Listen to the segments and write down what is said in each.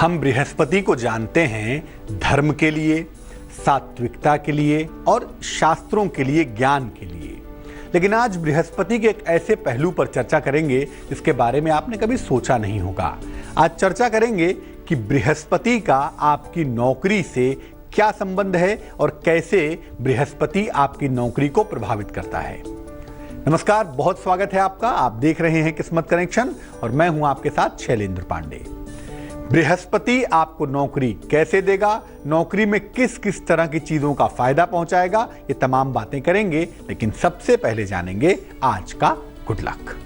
हम बृहस्पति को जानते हैं धर्म के लिए, सात्विकता के लिए और शास्त्रों के लिए, ज्ञान के लिए। लेकिन आज बृहस्पति के एक ऐसे पहलू पर चर्चा करेंगे जिसके बारे में आपने कभी सोचा नहीं होगा। आज चर्चा करेंगे कि बृहस्पति का आपकी नौकरी से क्या संबंध है और कैसे बृहस्पति आपकी नौकरी को प्रभावित करता है। नमस्कार, बहुत स्वागत है आपका। आप देख रहे हैं किस्मत कनेक्शन और मैं हूं आपके साथ शैलेंद्र पांडे। बृहस्पति आपको नौकरी कैसे देगा, नौकरी में किस किस तरह की चीजों का फायदा पहुंचाएगा, ये तमाम बातें करेंगे। लेकिन सबसे पहले जानेंगे आज का गुड लक।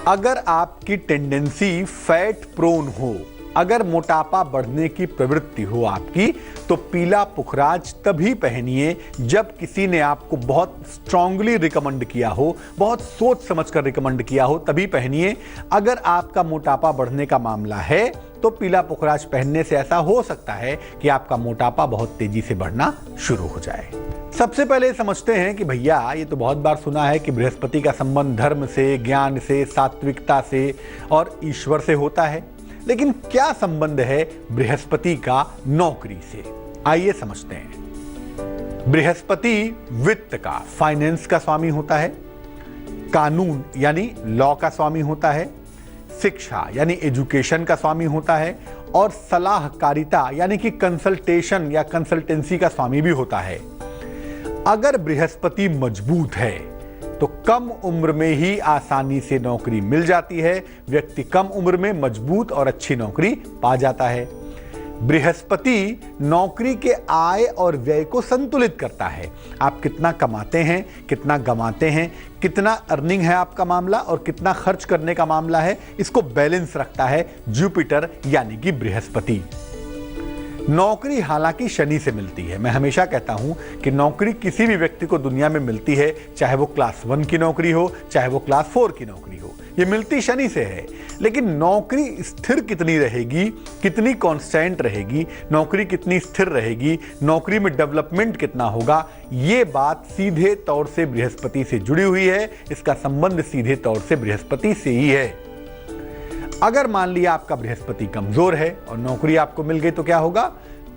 अगर आपकी टेंडेंसी फैट प्रोन हो, अगर मोटापा बढ़ने की प्रवृत्ति हो आपकी, तो पीला पुखराज तभी पहनिए जब किसी ने आपको बहुत स्ट्रांगली रिकमेंड किया हो, बहुत सोच समझ कर रिकमेंड किया हो, तभी पहनिए। अगर आपका मोटापा बढ़ने का मामला है तो पीला पुखराज पहनने से ऐसा हो सकता है कि आपका मोटापा बहुत तेजी से बढ़ना शुरू हो जाए। सबसे पहले समझते हैं कि भैया ये तो बहुत बार सुना है कि बृहस्पति का संबंध धर्म से, ज्ञान से, सात्विकता से और ईश्वर से होता है। लेकिन क्या संबंध है बृहस्पति का नौकरी से? आइए समझते हैं। बृहस्पति वित्त का, फाइनेंस का स्वामी होता है, कानून यानी लॉ का स्वामी होता है, शिक्षा यानी एजुकेशन का स्वामी होता है और सलाहकारिता यानी कि कंसल्टेशन या कंसल्टेंसी का स्वामी भी होता है। अगर बृहस्पति मजबूत है तो कम उम्र में ही आसानी से नौकरी मिल जाती है। व्यक्ति कम उम्र में मजबूत और अच्छी नौकरी पा जाता है। बृहस्पति नौकरी के आय और व्यय को संतुलित करता है। आप कितना कमाते हैं, कितना गंवाते हैं, कितना अर्निंग है आपका मामला और कितना खर्च करने का मामला है, इसको बैलेंस रखता है जुपिटर यानी कि बृहस्पति। नौकरी हालांकि शनि से मिलती है। मैं हमेशा कहता हूं कि नौकरी किसी भी व्यक्ति को दुनिया में मिलती है, चाहे वो क्लास 1 की नौकरी हो, चाहे वो क्लास 4 की नौकरी हो, ये मिलती शनि से है। लेकिन नौकरी स्थिर कितनी रहेगी, कितनी कांस्टेंट रहेगी, नौकरी कितनी स्थिर रहेगी, नौकरी में डेवलपमेंट कितना होगा, ये बात सीधे तौर से बृहस्पति से जुड़ी हुई है। इसका संबंध सीधे तौर से बृहस्पति से ही है। अगर मान लिया आपका बृहस्पति कमजोर है और नौकरी आपको मिल गई तो क्या होगा?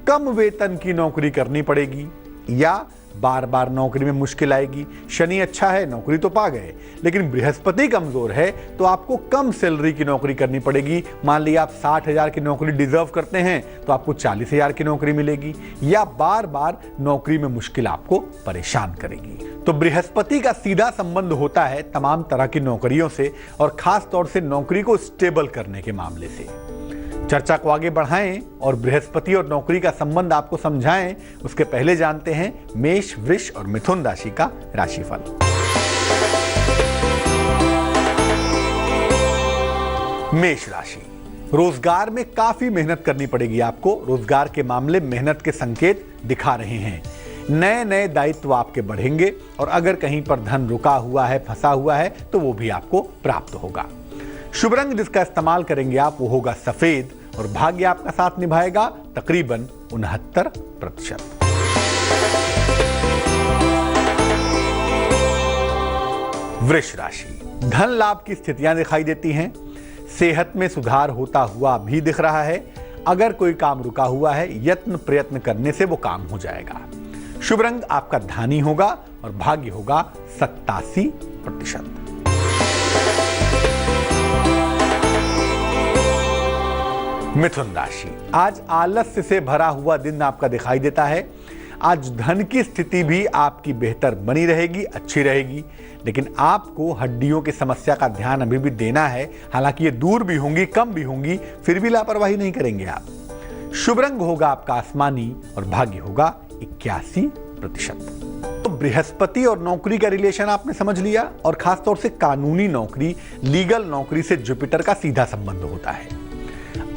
कम वेतन की नौकरी करनी पड़ेगी या बार बार नौकरी में मुश्किल आएगी। शनि अच्छा है, नौकरी तो पा गए, लेकिन बृहस्पति कमजोर है तो आपको कम सैलरी की नौकरी करनी पड़ेगी। मान लिया आप 60,000 की नौकरी डिजर्व करते हैं तो आपको 40,000 की नौकरी मिलेगी या बार बार नौकरी में मुश्किल आपको परेशान करेगी। तो बृहस्पति का सीधा संबंध होता है तमाम तरह की नौकरियों से और खास तौर से नौकरी को स्टेबल करने के मामले से। चर्चा को आगे बढ़ाएं और बृहस्पति और नौकरी का संबंध आपको समझाएं, उसके पहले जानते हैं मेष, वृष और मिथुन राशि का राशिफल। मेष राशि, रोजगार में काफी मेहनत करनी पड़ेगी आपको। रोजगार के मामले मेहनत के संकेत दिखा रहे हैं। नए नए दायित्व आपके बढ़ेंगे और अगर कहीं पर धन रुका हुआ है, फंसा हुआ है, तो वो भी आपको प्राप्त होगा। शुभ रंग जिसका इस्तेमाल करेंगे आप वो होगा सफेद और भाग्य आपका साथ निभाएगा तकरीबन 69%। वृष राशि, धन लाभ की स्थितियां दिखाई देती हैं। सेहत में सुधार होता हुआ भी दिख रहा है। अगर कोई काम रुका हुआ है, यत्न प्रयत्न करने से वो काम हो जाएगा। शुभ रंग आपका धानी होगा और भाग्य होगा 87%। मिथुन राशि, आज आलस्य से भरा हुआ दिन आपका दिखाई देता है। आज धन की स्थिति भी आपकी बेहतर बनी रहेगी, अच्छी रहेगी, लेकिन आपको हड्डियों की समस्या का ध्यान अभी भी देना है। हालांकि ये दूर भी होंगी, कम भी होंगी, फिर भी लापरवाही नहीं करेंगे आप। शुभ रंग होगा आपका आसमानी और भाग्य होगा 81%। तो बृहस्पति और नौकरी का रिलेशन आपने समझ लिया और खासतौर से कानूनी नौकरी, लीगल नौकरी से जुपिटर का सीधा संबंध होता है।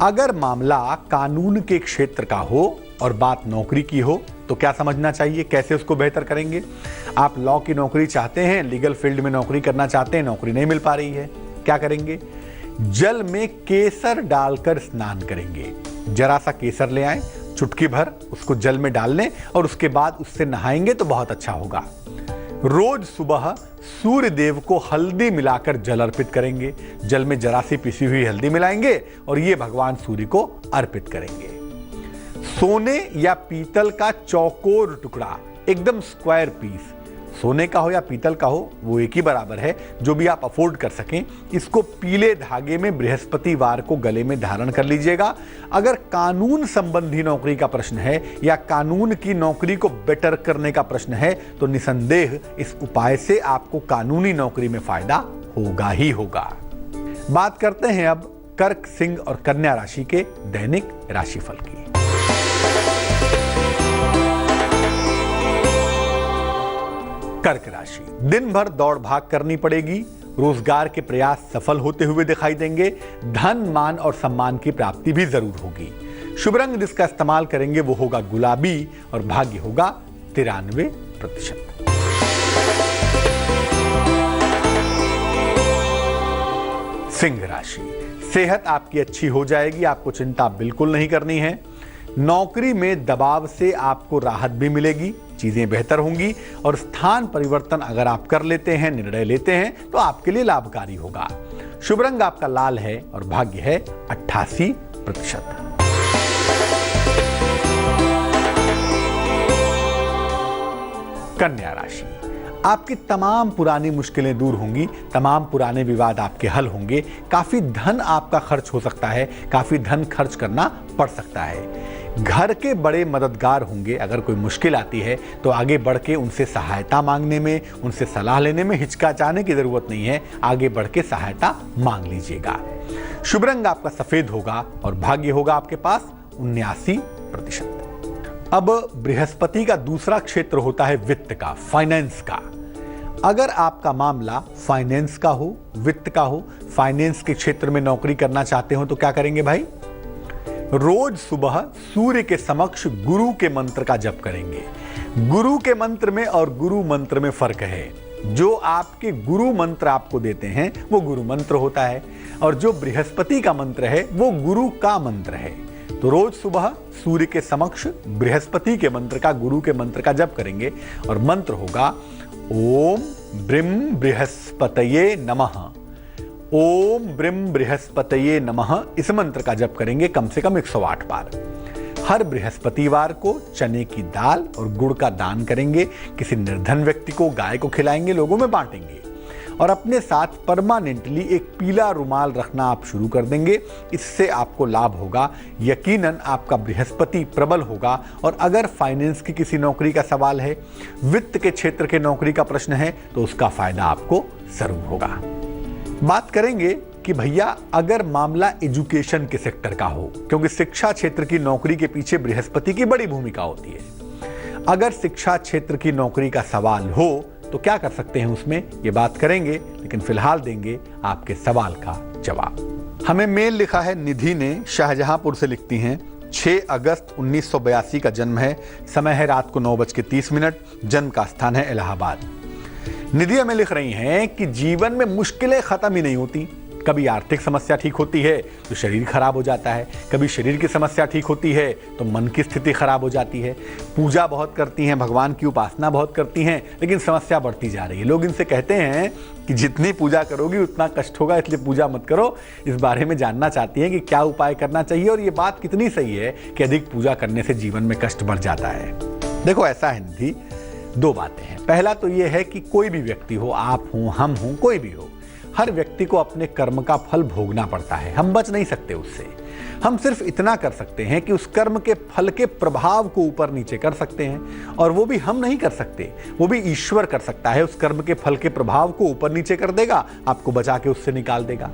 अगर मामला कानून के क्षेत्र का हो और बात नौकरी की हो तो क्या समझना चाहिए, कैसे उसको बेहतर करेंगे? आप लॉ की नौकरी चाहते हैं, लीगल फील्ड में नौकरी करना चाहते हैं, नौकरी नहीं मिल पा रही है, क्या करेंगे? जल में केसर डालकर स्नान करेंगे। जरा सा केसर ले आए, चुटकी भर उसको जल में डाल लें और उसके बाद उससे नहाएंगे तो बहुत अच्छा होगा। रोज सुबह सूर्य देव को हल्दी मिलाकर जल अर्पित करेंगे। जल में जरा सी पिसी हुई हल्दी मिलाएंगे और ये भगवान सूर्य को अर्पित करेंगे। सोने या पीतल का चौकोर टुकड़ा, एकदम स्क्वायर पीस, सोने का हो या पीतल का हो वो एक ही बराबर है, जो भी आप अफोर्ड कर सकें, इसको पीले धागे में बृहस्पतिवार को गले में धारण कर लीजिएगा। अगर कानून संबंधी नौकरी का प्रश्न है या कानून की नौकरी को बेटर करने का प्रश्न है तो निसंदेह इस उपाय से आपको कानूनी नौकरी में फायदा होगा ही होगा। बात करते हैं अब कर्क, सिंह और कन्या राशि के दैनिक राशिफल की। कर्क राशि, दिन भर दौड़ भाग करनी पड़ेगी। रोजगार के प्रयास सफल होते हुए दिखाई देंगे। धन, मान और सम्मान की प्राप्ति भी जरूर होगी। शुभ रंग जिसका इस्तेमाल करेंगे वो होगा गुलाबी और भाग्य होगा 93%। सिंह राशि, सेहत आपकी अच्छी हो जाएगी, आपको चिंता बिल्कुल नहीं करनी है। नौकरी में दबाव से आपको राहत भी मिलेगी, चीजें बेहतर होंगी और स्थान परिवर्तन अगर आप कर लेते हैं, निर्णय लेते हैं तो आपके लिए लाभकारी होगा। शुभ रंग आपका लाल है और भाग्य है 88%। कन्या राशि, आपकी तमाम पुरानी मुश्किलें दूर होंगी, तमाम पुराने विवाद आपके हल होंगे। काफी धन आपका खर्च हो सकता है, काफी धन खर्च करना पड़ सकता है। घर के बड़े मददगार होंगे। अगर कोई मुश्किल आती है तो आगे बढ़ के उनसे सहायता मांगने में, उनसे सलाह लेने में हिचकिचाने की जरूरत नहीं है, आगे बढ़ के सहायता मांग लीजिएगा। शुभ रंग आपका सफेद होगा और भाग्य होगा आपके पास 79%। अब बृहस्पति का दूसरा क्षेत्र होता है वित्त का, फाइनेंस का। अगर आपका मामला फाइनेंस का हो, वित्त का हो, फाइनेंस के क्षेत्र में नौकरी करना चाहते हो तो क्या करेंगे भाई? रोज सुबह सूर्य के समक्ष गुरु के मंत्र का जप करेंगे। गुरु के मंत्र में और गुरु मंत्र में फर्क है। जो आपके गुरु मंत्र आपको देते हैं वो गुरु मंत्र होता है और जो बृहस्पति का मंत्र है वो गुरु का मंत्र है। तो रोज सुबह सूर्य के समक्ष बृहस्पति के मंत्र का, गुरु के मंत्र का जप करेंगे और मंत्र होगा ओम ब्रिम बृहस्पतये नमः। ओम ब्रिम बृहस्पतये नमः। इस मंत्र का जप करेंगे कम से कम 108 बार। हर बृहस्पतिवार को चने की दाल और गुड़ का दान करेंगे। किसी निर्धन व्यक्ति को, गाय को खिलाएंगे, लोगों में बांटेंगे और अपने साथ परमानेंटली एक पीला रुमाल रखना आप शुरू कर देंगे। इससे आपको लाभ होगा, यकीनन आपका बृहस्पति प्रबल होगा। और अगर फाइनेंस की किसी नौकरी का सवाल है, वित्त के क्षेत्र के नौकरी का प्रश्न है तो उसका फायदा आपको जरूर होगा। बात करेंगे कि भैया अगर मामला एजुकेशन के सेक्टर का हो, क्योंकि शिक्षा क्षेत्र की नौकरी के पीछे बृहस्पति की बड़ी भूमिका होती है। अगर शिक्षा क्षेत्र की नौकरी का सवाल हो तो क्या कर सकते हैं उसमें, ये बात करेंगे, लेकिन फिलहाल देंगे आपके सवाल का जवाब। हमें मेल लिखा है निधि ने, शाहजहांपुर से लिखती हैं। 6 अगस्त 1982 का जन्म है, समय है रात को 9:30, जन्म का स्थान है इलाहाबाद। निधि हमें लिख रही हैं कि जीवन में मुश्किलें खत्म ही नहीं होती। कभी आर्थिक समस्या ठीक होती है तो शरीर खराब हो जाता है, कभी शरीर की समस्या ठीक होती है तो मन की स्थिति खराब हो जाती है। पूजा बहुत करती हैं, भगवान की उपासना बहुत करती हैं, लेकिन समस्या बढ़ती जा रही है। लोग इनसे कहते हैं कि जितनी पूजा करोगी उतना कष्ट होगा, इसलिए पूजा मत करो। इस बारे में जानना चाहती हैं कि क्या उपाय करना चाहिए और ये बात कितनी सही है कि अधिक पूजा करने से जीवन में कष्ट बढ़ जाता है। देखो ऐसा है निधि, 2 बातें हैं। पहला तो ये है कि कोई भी व्यक्ति हो, आप हो, हम हो, कोई भी हो, हर व्यक्ति को अपने कर्म का फल भोगना पड़ता है। हम बच नहीं सकते उससे। हम सिर्फ इतना कर सकते हैं कि उस कर्म के फल के प्रभाव को ऊपर नीचे कर सकते हैं, और वो भी हम नहीं कर सकते, वो भी ईश्वर कर सकता है। उस कर्म के फल के प्रभाव को ऊपर नीचे कर देगा, आपको बचा के उससे निकाल देगा।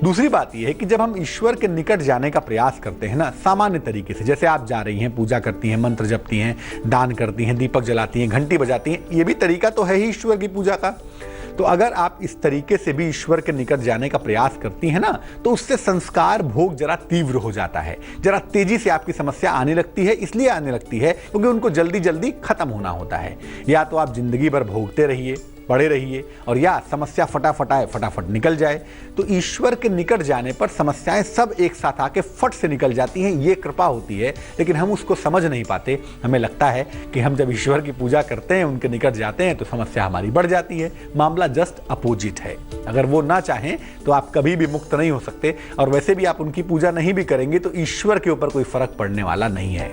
दूसरी बात यह है कि जब हम ईश्वर के निकट जाने का प्रयास करते हैं ना, सामान्य तरीके से, जैसे आप जा रही हैं, पूजा करती हैं, मंत्र जपती हैं, दान करती हैं, दीपक जलाती हैं, घंटी बजाती हैं, ये भी तरीका तो है ही ईश्वर की पूजा का। तो अगर आप इस तरीके से भी ईश्वर के निकट जाने का प्रयास करती हैं ना, तो उससे संस्कार भोग जरा तीव्र हो जाता है, जरा तेजी से आपकी समस्या आने लगती है। इसलिए आने लगती है क्योंकि उनको जल्दी जल्दी खत्म होना होता है। या तो आप जिंदगी भर भोगते रहिए, पड़े रहिए, और या समस्या फटाफट आए फटाफट निकल जाए। तो ईश्वर के निकट जाने पर समस्याएं सब एक साथ आके फट से निकल जाती हैं, ये कृपा होती है, लेकिन हम उसको समझ नहीं पाते। हमें लगता है कि हम जब ईश्वर की पूजा करते हैं, उनके निकट जाते हैं, तो समस्या हमारी बढ़ जाती है। मामला जस्ट अपोजिट है। अगर वो ना चाहें तो आप कभी भी मुक्त नहीं हो सकते, और वैसे भी आप उनकी पूजा नहीं भी करेंगे तो ईश्वर के ऊपर कोई फर्क पड़ने वाला नहीं है।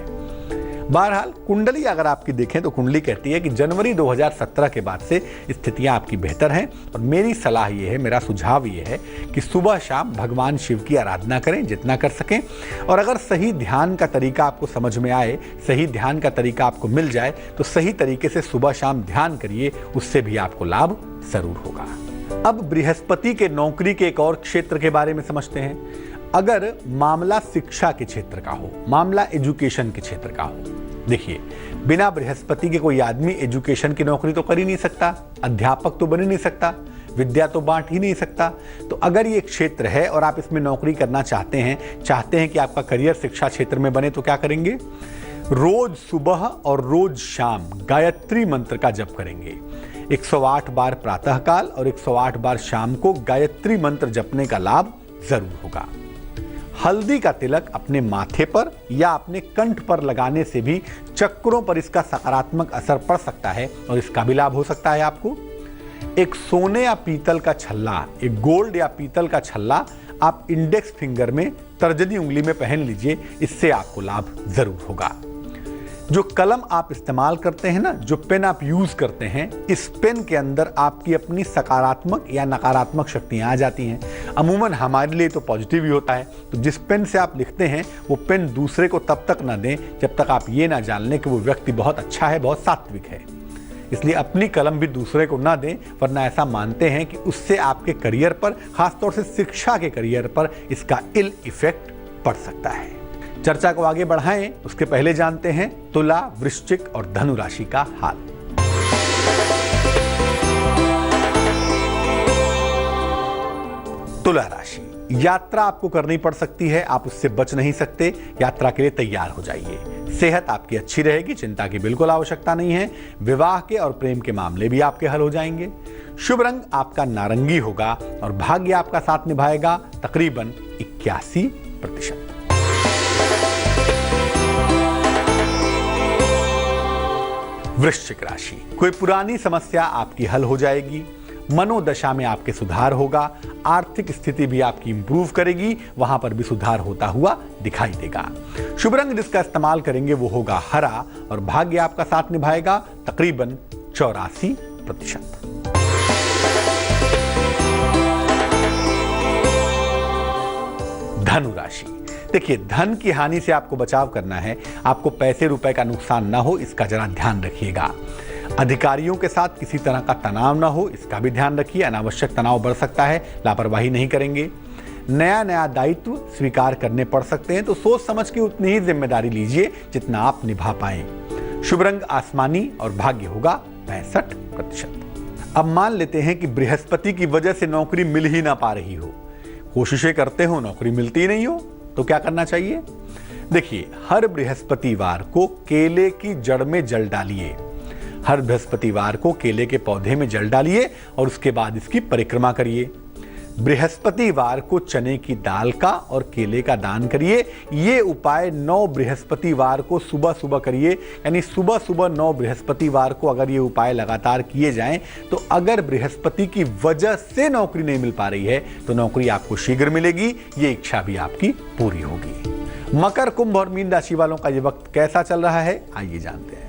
बहरहाल कुंडली अगर आपकी देखें तो कुंडली कहती है कि जनवरी 2017 के बाद से स्थितियां आपकी बेहतर हैं, और मेरी सलाह ये है, मेरा सुझाव ये है कि सुबह शाम भगवान शिव की आराधना करें जितना कर सकें, और अगर सही ध्यान का तरीका आपको समझ में आए, सही ध्यान का तरीका आपको मिल जाए, तो सही तरीके से सुबह शाम ध्यान करिए, उससे भी आपको लाभ जरूर होगा। अब बृहस्पति के नौकरी के एक और क्षेत्र के बारे में समझते हैं। अगर मामला शिक्षा के क्षेत्र का हो, मामला एजुकेशन के क्षेत्र का हो, देखिए बिना बृहस्पति के कोई आदमी एजुकेशन की नौकरी तो कर ही नहीं सकता, अध्यापक तो बन ही नहीं सकता, विद्या तो बांट ही नहीं सकता। तो अगर ये क्षेत्र है और आप इसमें नौकरी करना चाहते हैं कि आपका करियर शिक्षा क्षेत्र में बने, तो क्या करेंगे? रोज सुबह और रोज शाम गायत्री मंत्र का जप करेंगे। 108 बार प्रातःकाल और 108 बार शाम को गायत्री मंत्र जपने का लाभ जरूर होगा। हल्दी का तिलक अपने माथे पर या अपने कंठ पर लगाने से भी चक्रों पर इसका सकारात्मक असर पड़ सकता है, और इसका भी लाभ हो सकता है आपको। एक सोने या पीतल का छल्ला, एक गोल्ड या पीतल का छल्ला आप इंडेक्स फिंगर में, तर्जनी उंगली में पहन लीजिए, इससे आपको लाभ जरूर होगा। जो कलम आप इस्तेमाल करते हैं ना, जो पेन आप यूज करते हैं, इस पेन के अंदर आपकी अपनी सकारात्मक या नकारात्मक शक्तियां आ जाती हैं। अमूमन हमारे लिए तो पॉजिटिव ही होता है। तो जिस पेन से आप लिखते हैं वो पेन दूसरे को तब तक ना दें जब तक आप ये ना जान लें कि वो व्यक्ति बहुत अच्छा है, बहुत सात्विक है। इसलिए अपनी कलम भी दूसरे को ना दें, वरना ऐसा मानते हैं कि उससे आपके करियर पर, खासतौर से शिक्षा के करियर पर, इसका इल इफेक्ट पड़ सकता है। चर्चा को आगे बढ़ाएं उसके पहले जानते हैं तुला, वृश्चिक और धनु राशि का हाल। तुला राशि, यात्रा आपको करनी पड़ सकती है, आप उससे बच नहीं सकते। यात्रा के लिए तैयार हो जाइए। सेहत आपकी अच्छी रहेगी, चिंता की बिल्कुल आवश्यकता नहीं है। विवाह के और प्रेम के मामले भी आपके हल हो जाएंगे। शुभ रंग आपका नारंगी होगा, और भाग्य आपका साथ निभाएगा तकरीबन 81%। वृश्चिक राशि, कोई पुरानी समस्या आपकी हल हो जाएगी। मनोदशा में आपके सुधार होगा। आर्थिक स्थिति भी आपकी इंप्रूव करेगी, वहां पर भी सुधार होता हुआ दिखाई देगा। शुभ रंग जिसका इस्तेमाल करेंगे वो होगा हरा, और भाग्य आपका साथ निभाएगा तकरीबन 84%। धनु राशि, देखिए धन की हानि से आपको बचाव करना है। आपको पैसे रुपए का नुकसान ना हो, इसका जरा ध्यान रखिएगा। अधिकारियों के साथ किसी तरह का तनाव ना हो, इसका भी ध्यान रखिए। अनावश्यक तनाव बढ़ सकता है, लापरवाही नहीं करेंगे। नया दायित्व स्वीकार करने पड़ सकते हैं, तो सोच समझ के उतनी ही जिम्मेदारी लीजिए जितना आप निभा पाएं। शुभ रंग आसमानी, और भाग्य होगा 65%। अब मान लेते हैं कि बृहस्पति की वजह से नौकरी मिल ही ना पा रही हो, कोशिशें करते हो, नौकरी मिलती नहीं हो, तो क्या करना चाहिए? देखिए, हर बृहस्पतिवार को केले की जड़ में जल डालिए। हर बृहस्पतिवार को केले के पौधे में जल डालिए और उसके बाद इसकी परिक्रमा करिए। बृहस्पतिवार को चने की दाल का और केले का दान करिए। ये उपाय 9 बृहस्पतिवार को सुबह सुबह करिए, यानी सुबह सुबह 9 बृहस्पतिवार को अगर ये उपाय लगातार किए जाएं, तो अगर बृहस्पति की वजह से नौकरी नहीं मिल पा रही है तो नौकरी आपको शीघ्र मिलेगी। ये इच्छा भी आपकी पूरी होगी। मकर, कुंभ और मीन राशि वालों का ये वक्त कैसा चल रहा है, आइए जानते हैं।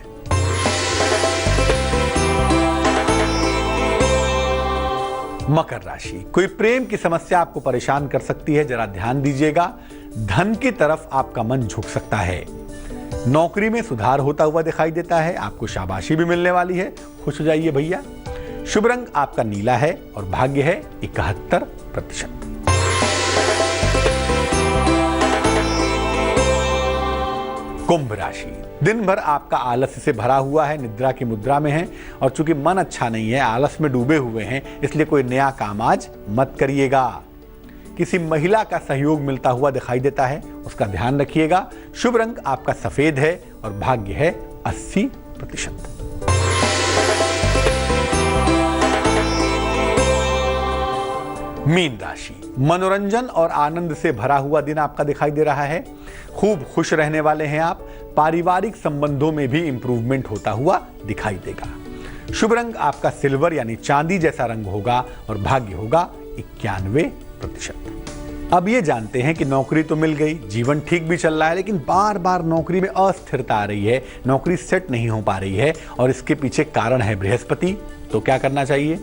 मकर राशि, कोई प्रेम की समस्या आपको परेशान कर सकती है, जरा ध्यान दीजिएगा। धन की तरफ आपका मन झुक सकता है। नौकरी में सुधार होता हुआ दिखाई देता है, आपको शाबाशी भी मिलने वाली है, खुश हो जाइए भैया। शुभ रंग आपका नीला है और भाग्य है 71%। कुंभ राशि, दिन भर आपका आलस्य से भरा हुआ है, निद्रा की मुद्रा में है, और चूंकि मन अच्छा नहीं है, आलस में डूबे हुए हैं, इसलिए कोई नया काम आज मत करिएगा। किसी महिला का सहयोग मिलता हुआ दिखाई देता है, उसका ध्यान रखिएगा। शुभ रंग आपका सफेद है और भाग्य है 80%। मीन राशि, मनोरंजन और आनंद से भरा हुआ दिन आपका दिखाई दे रहा है। खूब खुश रहने वाले हैं आप। पारिवारिक संबंधों में भी इंप्रूवमेंट होता हुआ दिखाई देगा। शुभ रंग आपका सिल्वर यानी चांदी जैसा रंग होगा और भाग्य होगा 91%। अब ये जानते हैं कि नौकरी तो मिल गई, जीवन ठीक भी चल रहा है, लेकिन बार बार नौकरी में अस्थिरता आ रही है, नौकरी सेट नहीं हो पा रही है और इसके पीछे कारण है बृहस्पति। तो क्या करना चाहिए?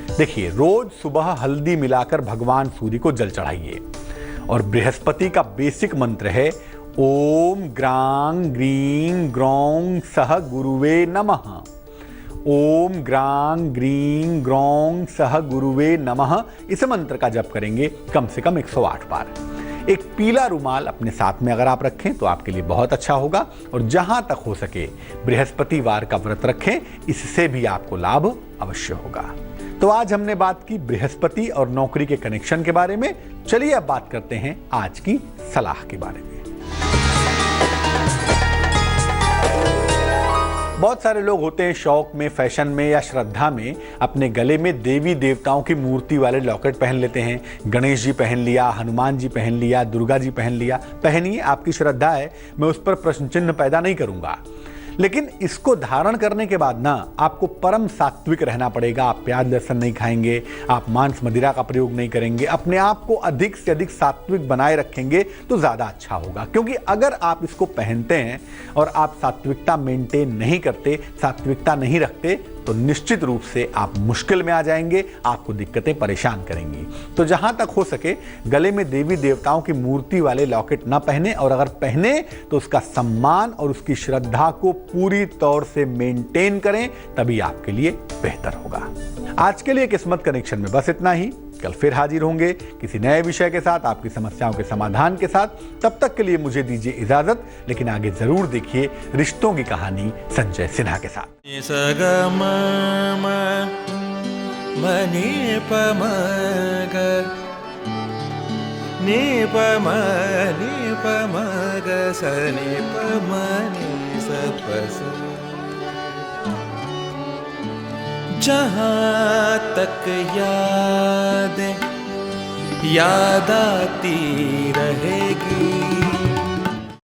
देखिए, रोज सुबह हल्दी मिलाकर भगवान सूर्य को जल चढ़ाइए और बृहस्पति का बेसिक मंत्र है ओम ग्रांग ग्रीं ग्रौं सह गुरुवे नमः। ओम ग्रांग ग्रीं ग्रौं सह गुरुवे नमः। इस मंत्र का जप करेंगे कम से कम 108 बार। एक पीला रुमाल अपने साथ में अगर आप रखें तो आपके लिए बहुत अच्छा होगा और जहां तक हो सके बृहस्पतिवार का व्रत रखें, इससे भी आपको लाभ अवश्य होगा। तो आज हमने बात की बृहस्पति और नौकरी के कनेक्शन के बारे में। चलिए अब बात करते हैं आज की सलाह के बारे में। बहुत सारे लोग होते हैं शौक में, फैशन में या श्रद्धा में अपने गले में देवी देवताओं की मूर्ति वाले लॉकेट पहन लेते हैं। गणेश जी पहन लिया, हनुमान जी पहन लिया, दुर्गा जी पहन लिया। पहनिए, आपकी श्रद्धा है, मैं उस पर प्रश्न चिन्ह पैदा नहीं करूंगा। लेकिन इसको धारण करने के बाद ना आपको परम सात्विक रहना पड़ेगा। आप प्याज लहसुन नहीं खाएंगे, आप मांस मदिरा का प्रयोग नहीं करेंगे, अपने आप को अधिक से अधिक सात्विक बनाए रखेंगे तो ज़्यादा अच्छा होगा। क्योंकि अगर आप इसको पहनते हैं और आप सात्विकता मेंटेन नहीं करते, सात्विकता नहीं रखते, तो निश्चित रूप से आप मुश्किल में आ जाएंगे, आपको दिक्कतें परेशान करेंगी। तो जहां तक हो सके गले में देवी देवताओं की मूर्ति वाले लॉकेट ना पहने, और अगर पहने तो उसका सम्मान और उसकी श्रद्धा को पूरी तौर से मेंटेन करें, तभी आपके लिए बेहतर होगा। आज के लिए किस्मत कनेक्शन में बस इतना ही। कल फिर हाजिर होंगे किसी नए विषय के साथ, आपकी समस्याओं के समाधान के साथ। तब तक के लिए मुझे दीजिए इजाजत, लेकिन आगे जरूर देखिए रिश्तों की कहानी संजय सिन्हा के साथ। जहाँ तक याद आती रहे